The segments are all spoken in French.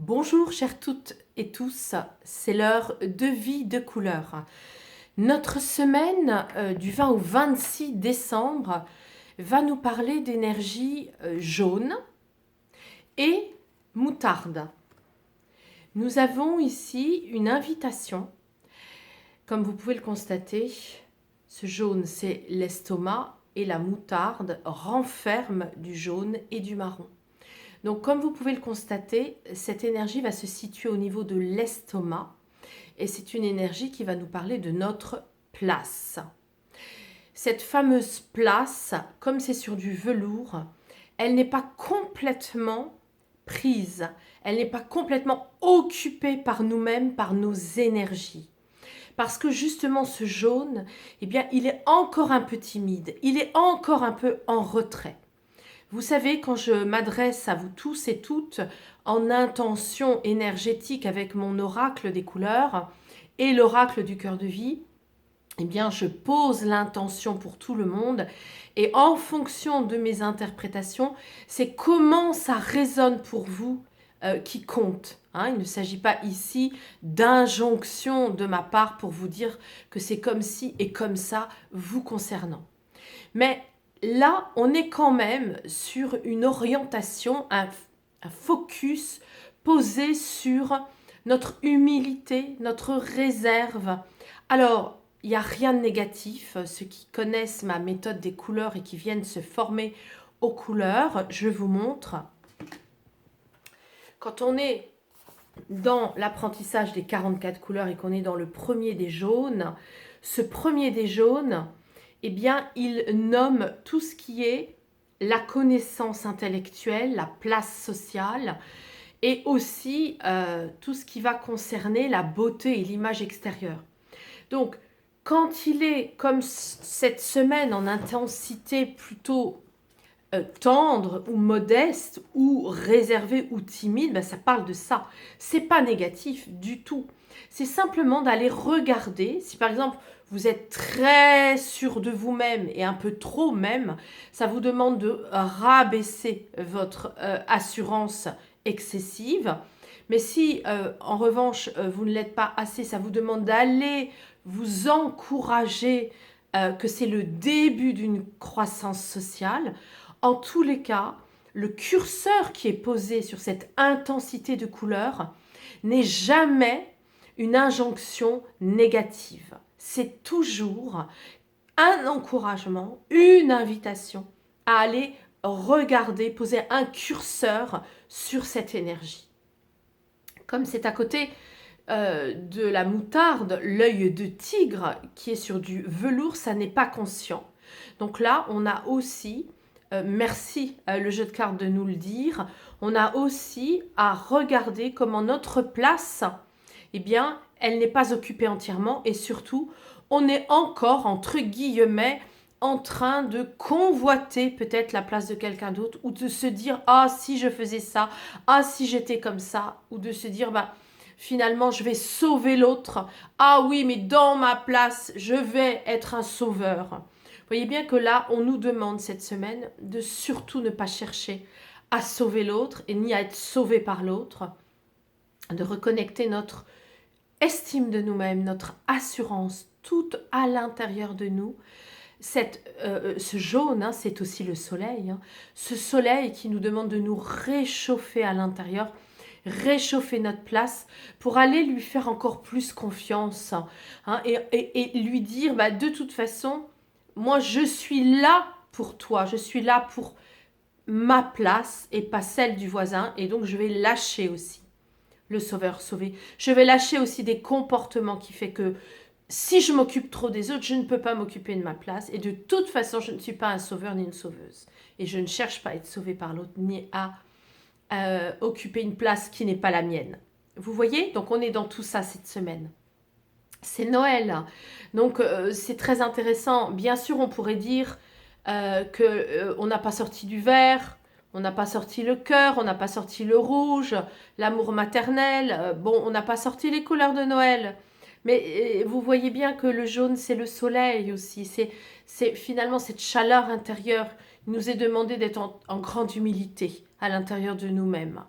Bonjour chères toutes et tous, c'est l'heure de vie de couleur. Notre semaine du 20 au 26 décembre va nous parler d'énergie jaune et moutarde. Nous avons ici une invitation. Comme vous pouvez le constater, ce jaune c'est l'estomac et la moutarde renferme du jaune et du marron. Donc, comme vous pouvez le constater, cette énergie va se situer au niveau de l'estomac et c'est une énergie qui va nous parler de notre place. Cette fameuse place, comme c'est sur du velours, elle n'est pas complètement prise, elle n'est pas complètement occupée par nous-mêmes, par nos énergies. Parce que justement ce jaune, eh bien, il est encore un peu timide, il est encore un peu en retrait. Vous savez, quand je m'adresse à vous tous et toutes en intention énergétique avec mon oracle des couleurs et l'oracle du cœur de vie, eh bien, je pose l'intention pour tout le monde et en fonction de mes interprétations, c'est comment ça résonne pour vous qui compte. Il ne s'agit pas ici d'injonction de ma part pour vous dire que c'est comme ci et comme ça vous concernant. Mais là, on est quand même sur une orientation, un focus posé sur notre humilité, notre réserve. Alors, il n'y a rien de négatif. Ceux qui connaissent ma méthode des couleurs et qui viennent se former aux couleurs, je vous montre. Quand on est dans l'apprentissage des 44 couleurs et qu'on est dans le premier des jaunes, ce premier des jaunes, eh bien, il nomme tout ce qui est la connaissance intellectuelle, la place sociale et aussi tout ce qui va concerner la beauté et l'image extérieure. Donc, quand il est comme cette semaine en intensité plutôt tendre ou modeste ou réservé ou timide, ça parle de ça. C'est pas négatif du tout. C'est simplement d'aller regarder. Si par exemple vous êtes très sûr de vous-même et un peu trop même, ça vous demande de rabaisser votre assurance excessive. Mais si en revanche vous ne l'êtes pas assez, ça vous demande d'aller vous encourager que c'est le début d'une croissance sociale. En tous les cas, le curseur qui est posé sur cette intensité de couleur n'est jamais une injonction négative. C'est toujours un encouragement, une invitation à aller regarder, poser un curseur sur cette énergie. Comme c'est à côté de la moutarde, l'œil de tigre qui est sur du velours, ça n'est pas conscient. Donc là, on a aussi merci le jeu de cartes de nous le dire, on a aussi à regarder comment notre place, eh bien, elle n'est pas occupée entièrement et surtout, on est encore, entre guillemets, en train de convoiter peut-être la place de quelqu'un d'autre ou de se dire « Ah, si je faisais ça, ah, si j'étais comme ça » ou de se dire « Finalement, je vais sauver l'autre. Ah oui, mais dans ma place, je vais être un sauveur. » Vous voyez bien que là, on nous demande cette semaine de surtout ne pas chercher à sauver l'autre et ni à être sauvé par l'autre, de reconnecter notre estime de nous-mêmes, notre assurance, tout à l'intérieur de nous. Ce jaune, c'est aussi le soleil. Ce soleil qui nous demande de nous réchauffer à l'intérieur, réchauffer notre place pour aller lui faire encore plus confiance et lui dire de toute façon, moi je suis là pour toi, je suis là pour ma place et pas celle du voisin et donc je vais lâcher aussi le sauveur sauvé. Je vais lâcher aussi des comportements qui fait que si je m'occupe trop des autres, je ne peux pas m'occuper de ma place et de toute façon je ne suis pas un sauveur ni une sauveuse et je ne cherche pas à être sauvé par l'autre ni à occuper une place qui n'est pas la mienne. Vous voyez? Donc on est dans tout ça cette semaine. C'est Noël. Donc c'est très intéressant. Bien sûr, on pourrait dire qu'on n'a pas sorti du vert, on n'a pas sorti le cœur, on n'a pas sorti le rouge, l'amour maternel. Bon, on n'a pas sorti les couleurs de Noël. Mais vous voyez bien que le jaune, c'est le soleil aussi. C'est finalement cette chaleur intérieure. Il nous est demandé d'être en grande humilité à l'intérieur de nous-mêmes.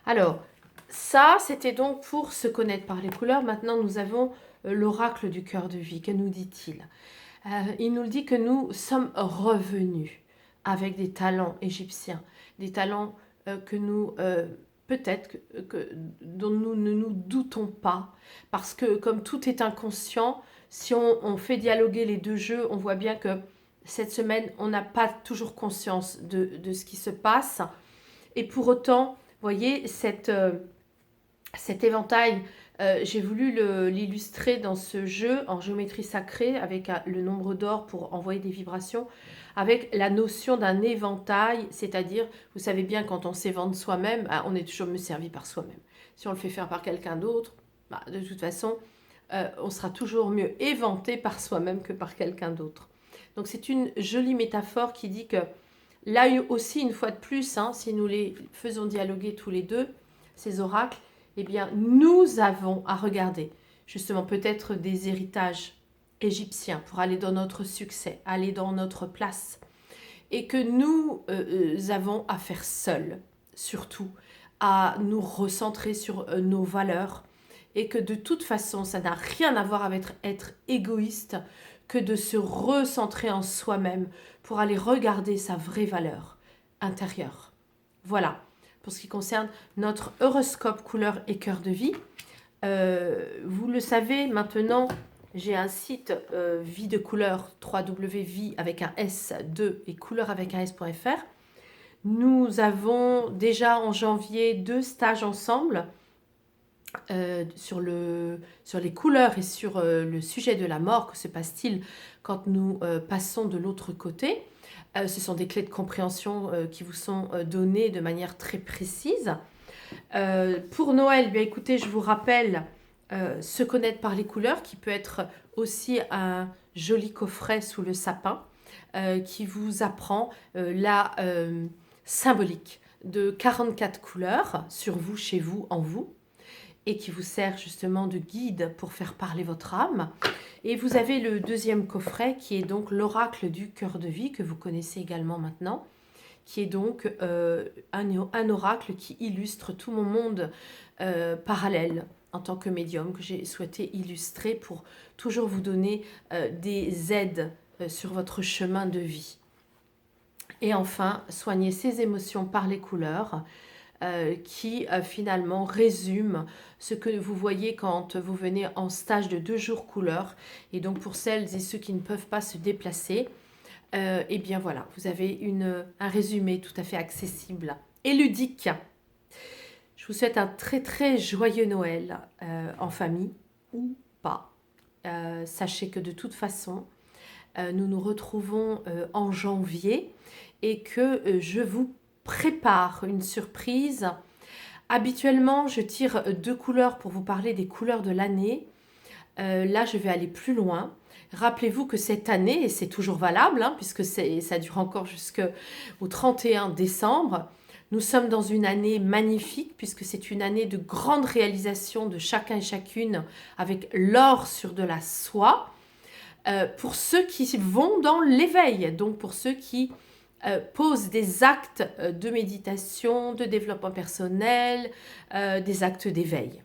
Alors, ça, c'était donc pour se connaître par les couleurs. Maintenant, nous avons l'oracle du cœur de vie. Que nous dit-il? Il nous dit que nous sommes revenus avec des talents égyptiens, des talents que nous, peut-être, dont nous ne nous doutons pas, parce que comme tout est inconscient, si on fait dialoguer les deux jeux, on voit bien que cette semaine, on n'a pas toujours conscience de ce qui se passe. Et pour autant, vous voyez, cet éventail, j'ai voulu l'illustrer dans ce jeu en géométrie sacrée avec le nombre d'or pour envoyer des vibrations, avec la notion d'un éventail, c'est-à-dire, vous savez bien, quand on s'évente soi-même, on est toujours mieux servi par soi-même. Si on le fait faire par quelqu'un d'autre, de toute façon, on sera toujours mieux éventé par soi-même que par quelqu'un d'autre. Donc c'est une jolie métaphore qui dit que là aussi, une fois de plus, si nous les faisons dialoguer tous les deux, ces oracles, eh bien, nous avons à regarder justement peut-être des héritages égyptiens pour aller dans notre succès, aller dans notre place. Et que nous avons à faire seuls, surtout, à nous recentrer sur nos valeurs. Et que de toute façon, ça n'a rien à voir avec être égoïste que de se recentrer en soi-même pour aller regarder sa vraie valeur intérieure. Voilà, pour ce qui concerne notre horoscope couleur et cœur de vie. Vous le savez maintenant, j'ai un site vie de couleur, www.vie avec un S2 et couleur avec un S.fr. Nous avons déjà en janvier 2 stages ensemble sur les couleurs et sur le sujet de la mort. Que se passe-t-il quand nous passons de l'autre côté? Ce sont des clés de compréhension qui vous sont données de manière très précise. Pour Noël, bien écoutez, je vous rappelle se connaître par les couleurs, qui peut être aussi un joli coffret sous le sapin, qui vous apprend la symbolique de 44 couleurs sur vous, chez vous, en vous, et qui vous sert justement de guide pour faire parler votre âme. Et vous avez le deuxième coffret qui est donc l'oracle du cœur de vie, que vous connaissez également maintenant, qui est donc un oracle qui illustre tout mon monde parallèle en tant que médium, que j'ai souhaité illustrer pour toujours vous donner des aides sur votre chemin de vie. Et enfin, soigner ses émotions par les couleurs, qui finalement résume ce que vous voyez quand vous venez en stage de 2 jours couleur. Et donc pour celles et ceux qui ne peuvent pas se déplacer, et bien voilà, vous avez un résumé tout à fait accessible et ludique. Je vous souhaite un très très joyeux Noël en famille ou pas. Sachez que de toute façon, nous nous retrouvons en janvier et que je vous prépare une surprise. Habituellement, je tire 2 couleurs pour vous parler des couleurs de l'année. Là, je vais aller plus loin. Rappelez-vous que cette année, et c'est toujours valable, puisque ça dure encore jusqu'au 31 décembre, nous sommes dans une année magnifique, puisque c'est une année de grande réalisation de chacun et chacune, avec l'or sur de la soie, pour ceux qui vont dans l'éveil, donc pour ceux qui posent des actes de méditation, de développement personnel, des actes d'éveil.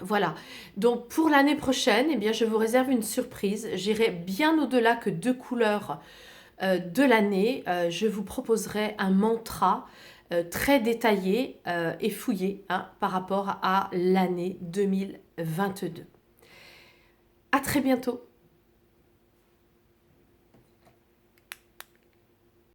Voilà, donc pour l'année prochaine, eh bien, je vous réserve une surprise. J'irai bien au-delà que 2 couleurs de l'année. Je vous proposerai un mantra très détaillé et fouillé par rapport à l'année 2022. À très bientôt.